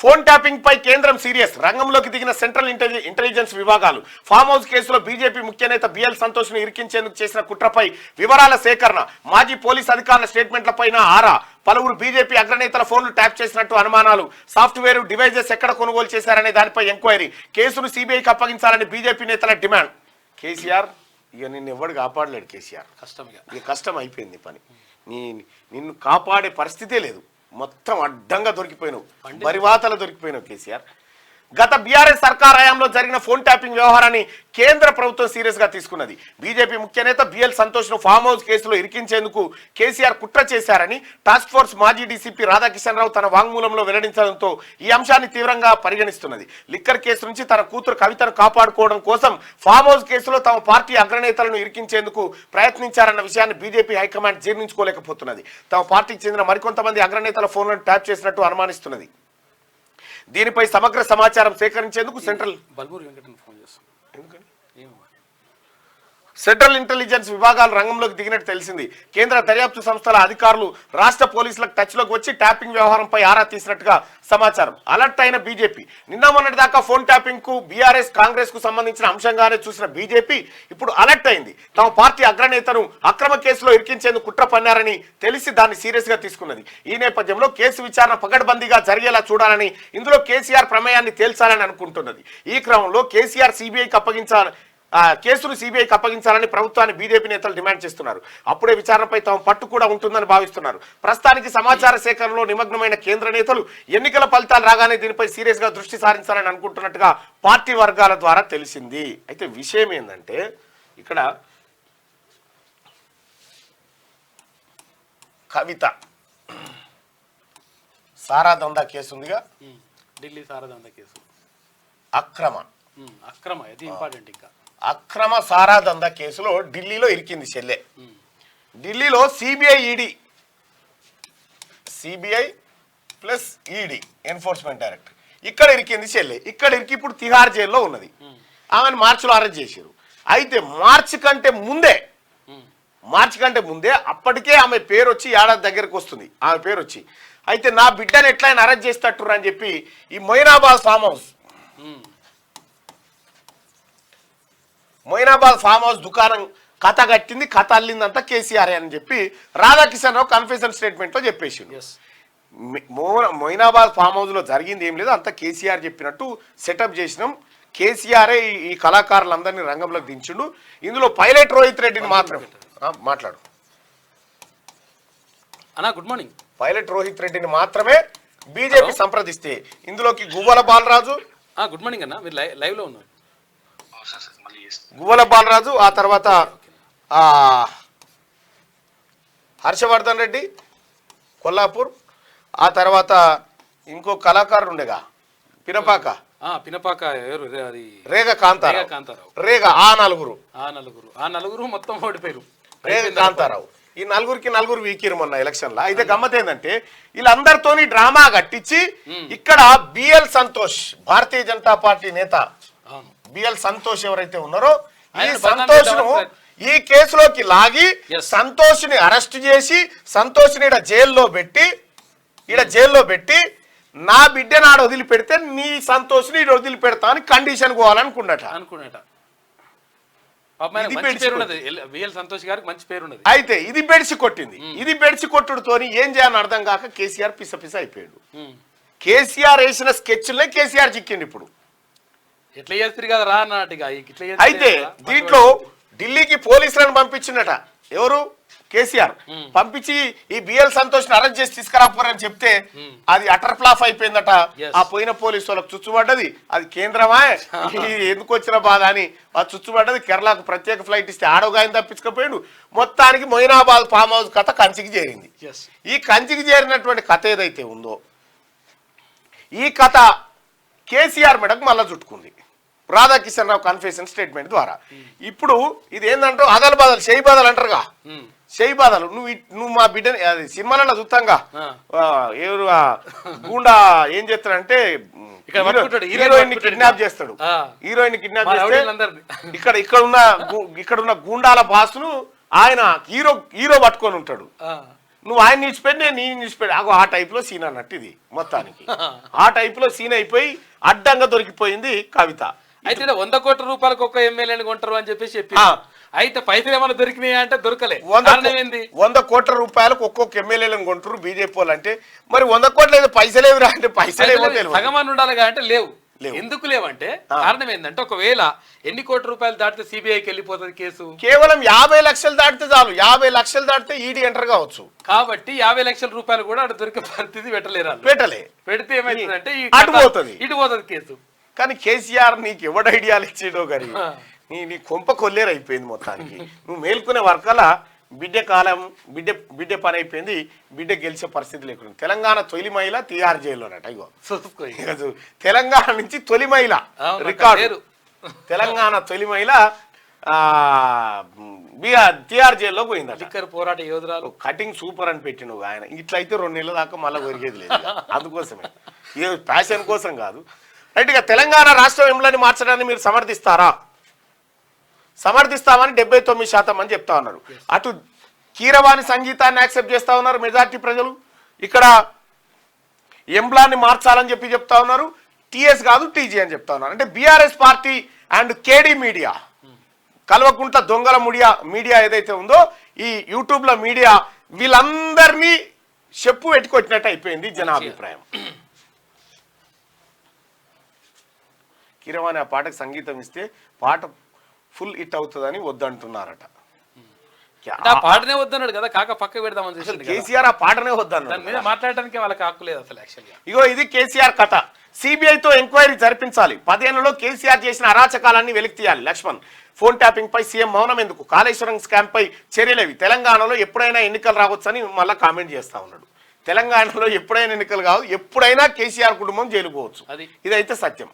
Phone tapping పై కేంద్రం serious. రంగంలోకి దిగిన సెంట్రల్ ఇంటెలిజెన్స్ విభాగాలు. ఫామ్ హౌస్ కేసులో బీజేపీ ముఖ్య నేత బిఎల్ సంతోష్ ను ఇరికించేందుకు చేసిన కుట్రపై వివరాల సేకరణ. మాజీ పోలీస్ అధికారుల స్టేట్మెంట్లపైన ఆరా. పలువురు బీజేపీ అగ్రనేతల ఫోన్లు ట్యాప్ చేసినట్టు అనుమానాలు. సాఫ్ట్వేర్ డివైజెస్ ఎక్కడ కొనుగోలు చేశారనే దానిపై ఎంక్వైరీ. కేసును సిబిఐకి అప్పగించాలని బీజేపీ నేతల డిమాండ్. కేసీఆర్ ఇక నిన్ను ఎవడు కాపాడలేడు. కేసీఆర్ ఇక కష్టం అయిపోయింది పని. నిన్ను కాపాడే పరిస్థితే లేదు. మొత్తం అడ్డంగా దొరికిపోయినావు, పరివాతలు దొరికిపోయినావు కేసీఆర్. గత బీఆర్ఎస్ సర్కార్ హయాంలో జరిగిన ఫోన్ ట్యాపింగ్ వ్యవహారాన్ని కేంద్ర ప్రభుత్వం సీరియస్ గా తీసుకున్నది. బీజేపీ ముఖ్య నేత బిఎల్ సంతోష్ ను ఫామ్ హౌస్ కేసులో ఇరికించేందుకు కేసీఆర్ కుట్ర చేశారని టాస్క్ ఫోర్స్ మాజీ డీసీపీ రాధాకిషన్ రావు తన వాంగ్మూలంలో వెల్లడించడంతో ఈ అంశాన్ని తీవ్రంగా పరిగణిస్తున్నది. లిక్కర్ కేసు నుంచి తన కూతురు కవితను కాపాడుకోవడం కోసం ఫామ్ హౌస్ కేసులో తమ పార్టీ అగ్రనేతలను ఇరికించేందుకు ప్రయత్నించారన్న విషయాన్ని బీజేపీ హైకమాండ్ జీర్ణించుకోలేకపోతున్నది. తమ పార్టీకి చెందిన మరికొంతమంది అగ్రనేతల ఫోన్లను ట్యాప్ చేసినట్టు అనుమానిస్తున్నది. దీనిపై సమగ్ర సమాచారం సేకరించేందుకు సెంట్రల్ ఇంటెలిజెన్స్ విభాగాలు రంగంలోకి దిగినట్టు తెలిసింది. కేంద్ర దర్యాప్తు సంస్థల అధికారులు రాష్ట్ర పోలీసులకు టచ్లోకి వచ్చి ట్యాపింగ్ వ్యవహారంపై ఆరా తీసినట్టుగా సమాచారం. అలర్ట్ అయిన బీజేపీ. నిన్న మొన్నటి దాకా ఫోన్ ట్యాపింగ్ కు బీఆర్ఎస్ కాంగ్రెస్ కు సంబంధించిన అంశంగానే చూసిన బీజేపీ ఇప్పుడు అలర్ట్ అయింది. తమ పార్టీ అగ్రనేతను అక్రమ కేసులో ఇరికించేందుకు కుట్ర పన్నారని తెలిసి దాన్ని సీరియస్ గా తీసుకున్నది. ఈ నేపథ్యంలో కేసు విచారణ పకడ్బందీగా జరిగేలా చూడాలని, ఇందులో కేసీఆర్ ప్రమేయాన్ని తేల్చాలని అనుకుంటున్నది. ఈ క్రమంలో కేసీఆర్ కేసును సిబిఐకి అప్పగించాలని ప్రభుత్వాన్ని బీజేపీ నేతలు డిమాండ్ చేస్తున్నారు. అప్పుడే విచారణపై తమ పట్టు కూడా ఉంటుందని భావిస్తున్నారు. ప్రస్తుతానికి సమాచార సేకరణలో నిమగ్నమైన కేంద్ర నేతలు ఎన్నికల ఫలితాలు రాగానే దీనిపై సీరియస్ గా దృష్టి సారించాలని అనుకుంటున్నట్టుగా పార్టీ వర్గాల ద్వారా తెలిసింది. అయితే విషయం ఏంటంటే ఇక్కడ కవిత సారా దందా కేసు ఉందిగా, ఢిల్లీ సారా దందా కేసు, అక్రమ ఇది ఇంపార్టెంట్. ఇంకా అక్రమ సారా దందా కేసులో ఢిల్లీలో ఇరికింది చెల్లె. ఢిల్లీలో CBI plus ED enforcement director ఇక్కడ ఇరికింది చెల్లె. ఇక్కడ ఇరికి ఇప్పుడు తిహార్ జైల్లో ఉన్నది. ఆమెను మార్చిలో అరెస్ట్ చేశారు. అయితే మార్చి కంటే ముందే అప్పటికే ఆమె పేరు వచ్చి ఏడాది దగ్గరకు వస్తుంది. ఆమె పేరు వచ్చి అయితే నా బిడ్డను ఎట్లయినా అరెస్ట్ చేసేటట్టుర్రు అని చెప్పి ఈ మొయినాబాద్ ఫామ్ హౌస్ దుకాణం కథ కట్టింది, కథ అల్లిందంతా కేసీఆర్ అని చెప్పి రాధాకిషన్ రావు కన్ఫెషన్ స్టేట్మెంట్ లో చెప్పేసిండు. మొయినాబాద్ ఫామ్ హౌస్ లో జరిగింది ఏం లేదు, అంతా కేసీఆర్ చెప్పినట్టు సెటప్ చేసినాం. కేసీఆరే ఈ కళాకారులందరినీ రంగంలోకి దించిండు. ఇందులో పైలట్ రోహిత్ రెడ్డిని మాత్రం మాట్లాడు అన్నా. Good morning. పైలట్ రోహిత్ రెడ్డిని మాత్రమే బీజేపీ సంప్రదిస్తే ఇందులోకి గువ్వల బాలరాజు. గుడ్ మార్నింగ్ అన్న, మీరు లైవ్ లో ఉన్నారు. గువ్వల బాలరాజు, ఆ తర్వాత హర్షవర్ధన్ రెడ్డి కొల్లాపూర్, ఆ తర్వాత ఇంకో కళాకారుడు ఉండేగా పినపాక రేగ కాంతారావు. రేగ ఆ నలుగురు మొత్తం ఓడిపోయారు. రేగ కాంతారావు ఈ నలుగురు వీకిరు మొన్న ఎలక్షన్ లో. అయితే గమ్మత్ ఏంటంటే వీళ్ళందరితోని డ్రామా కట్టించి ఇక్కడ బిఎల్ సంతోష్, భారతీయ జనతా పార్టీ నేత బిఎల్ సంతోష్ ఎవరైతే ఉన్నారో ఈ సంతోష్ ను ఈ కేసులోకి లాగి సంతోష్ ని అరెస్ట్ చేసి సంతోష్ ని జైల్లో పెట్టి నా బిడ్డ నాడు వదిలిపెడితే నీ సంతోష్ ని వదిలిపెడతా అని కండిషన్ పోవాలనుకున్నట. అయితే ఇది బెడిసి కొట్టింది. ఇది బెడిసి కొట్టుడుతోని ఏం చేయాలని అర్థం కాక కేసీఆర్ పిస అయిపోయాడు. కేసీఆర్ వేసిన స్కెచ్లే కేసీఆర్ చిక్కిండు. ఇప్పుడు ఎట్లా చేస్తారు కదా రా అన్నట్టుగా. అయితే దీంట్లో ఢిల్లీకి పోలీసులను పంపించిందట ఎవరు, కేసీఆర్ పంపించి ఈ బిఎల్ సంతోష్ ని అరెస్ట్ చేసి తీసుకురాపోరని చెప్తే అది అటర్ ఫ్లాప్ అయిపోయిందట. ఆ పోయిన పోలీసు వాళ్ళకి చుచ్చుబడ్డది. అది కేంద్రమా ఎందుకు వచ్చిన బాధ అని ఆ చుచ్చుబడ్డది. కేరళకు ప్రత్యేక ఫ్లైట్ ఇస్తే ఆడోగాయం తప్పించుకపోయాడు. మొత్తానికి మొయినాబాద్ ఫామ్ హౌస్ కథ కంచికి చేరింది. ఈ కంచికి చేరినటువంటి కథ ఏదైతే ఉందో ఈ కథ కేసీఆర్ మెడకు మళ్ళా చుట్టుకుంది రాధాకిషన్ రావు కన్ఫెషన్ స్టేట్మెంట్ ద్వారా. ఇప్పుడు ఇది ఏంటంటే అదలు బాధలు చేయి బాధలు అంటారుగా, చేయి బాధలు. నువ్వు మా బిడ్డని అది సినిమాలలో చూస్తాంగా, ఎవరు గూండా ఏం చేస్తాడంటే హీరోయిన్ ని కిడ్నాప్ చేస్తాడు. హీరోయిన్ ని కిడ్నాప్ చేస్తే ఇక్కడ ఉన్న గూండాల బాసును ఆయన హీరో పట్టుకొని ఉంటాడు. నువ్వు ఆయన నిలిచిపెట్టి నేను నేను నిలిచిపెట్టి అగో ఆ టైప్లో సీన్ అన్నట్టు ఇది మొత్తానికి ఆ టైప్లో సీన్ అయిపోయి అడ్డంగా దొరికిపోయింది కవిత. అయితే 100 కోట్ల రూపాయలకు ఒక ఎమ్మెల్యేని కొంటారు అని చెప్పేసి చెప్పి అయితే పైసలు ఏమైనా దొరికినాయా అంటే దొరకలే. 100 కోట్ల రూపాయలకు ఒక్కొక్క ఎమ్మెల్యేలను కొంటారు బీజేపీ వాళ్ళు అంటే మరి 100 కోట్లు అయితే పైసలేవురా అంటే పైసలేమో సగమని ఉండాలిగా అంటే లేవు. ఎందుకు లేవంటే కారణం ఏంటంటే ఒకవేళ ఎన్ని కోట్ల రూపాయలు దాటితే సిబిఐకి వెళ్ళిపోతుంది కేసు. కేవలం 50 లక్షలు దాటితే చాలు. 50 లక్షలు దాటితే ఈడీ ఎంటర్ కావచ్చు. కాబట్టి 50 లక్షల రూపాయలు కూడా అటు దొరికే పరిస్థితి పెట్టలే. పెడితే ఏమైతుందంటే ఇటు పోతుంది కేసు. కానీ కేసీఆర్ నీకు ఎవడు ఐడియాలు ఇచ్చేటో కానీ నీ కొంప కొల్లేరు అయిపోయింది మొత్తానికి. నువ్వు మేల్కొనే వర్కల బిడ్డ కాలం బిడ్డ పని అయిపోయింది. బిడ్డ గెలిచే పరిస్థితి లేకుండా తెలంగాణ తొలి మహిళ తిహార్ జైల్లోనట. ఇగో తెలంగాణ నుంచి తొలి మహిళ రికార్డు. తెలంగాణ తొలి మహిళ తిహార్ జైల్లో పోయిందట. పోరాట యోధురాలు కటింగ్ సూపర్ అని పెట్టినవు ఆయన. ఇట్లయితే 2 నెలల దాకా మళ్ళీ ఒరిగేది లేదు. అందుకోసమే ఏ ప్యాషన్ కోసం కాదు. రైట్గా తెలంగాణ రాష్ట్రం ఎంలని మార్చడాన్ని మీరు సమర్థిస్తారా? సమర్థిస్తామని 79% అని చెప్తా ఉన్నారు. అటు కీరవాణి సంగీతాన్ని యాక్సెప్ట్ చేస్తా ఉన్నారు మెజార్టీ ప్రజలు. ఇక్కడ ఎంబ్లాన్ని మార్చాలని చెప్తా ఉన్నారు. టీఎస్ కాదు టీజీ అని చెప్తా ఉన్నారు. అంటే BRS party and KD media Kalvakuntla దొంగల మీడియా ఏదైతే ఉందో ఈ యూట్యూబ్ల మీడియా వీళ్ళందరినీ చెప్పు పెట్టుకొచ్చినట్టు అయిపోయింది జనాభిప్రాయం. కీరవాణి ఆ పాటకు సంగీతం ఇస్తే పాట ఫుల్ హిట్ అవుతుందని వద్దంటున్నారట. పాటనే వద్దన్నాడు కదా కాక పక్క పెడదామని కేసీఆర్ ఆ పాటనే వద్దన్నాడు. మాట్లాడడానికి వాళ్ళకి హక్కు లేదు అసలు. యాక్చువల్గా ఇగో ఇది కేసీఆర్ కథ. సిబిఐతో ఎంక్వైరీ జరిపించాలి. 10 ఏళ్లలో కేసీఆర్ చేసిన అరాచకాలన్నీ వెలికి తీయాలి. లక్ష్మణ్ ఫోన్ ట్యాపింగ్ పై సీఎం మౌనం ఎందుకు? కాళేశ్వరం స్కామ్ పై చర్యలేవి? తెలంగాణలో ఎప్పుడైనా ఎన్నికలు రావచ్చని మళ్ళీ కామెంట్ చేస్తా ఉన్నాడు. తెలంగాణలో ఎప్పుడైనా ఎన్నికలు కావు, ఎప్పుడైనా కేసీఆర్ కుటుంబం జైలుకోవచ్చు. ఇదైతే సత్యం.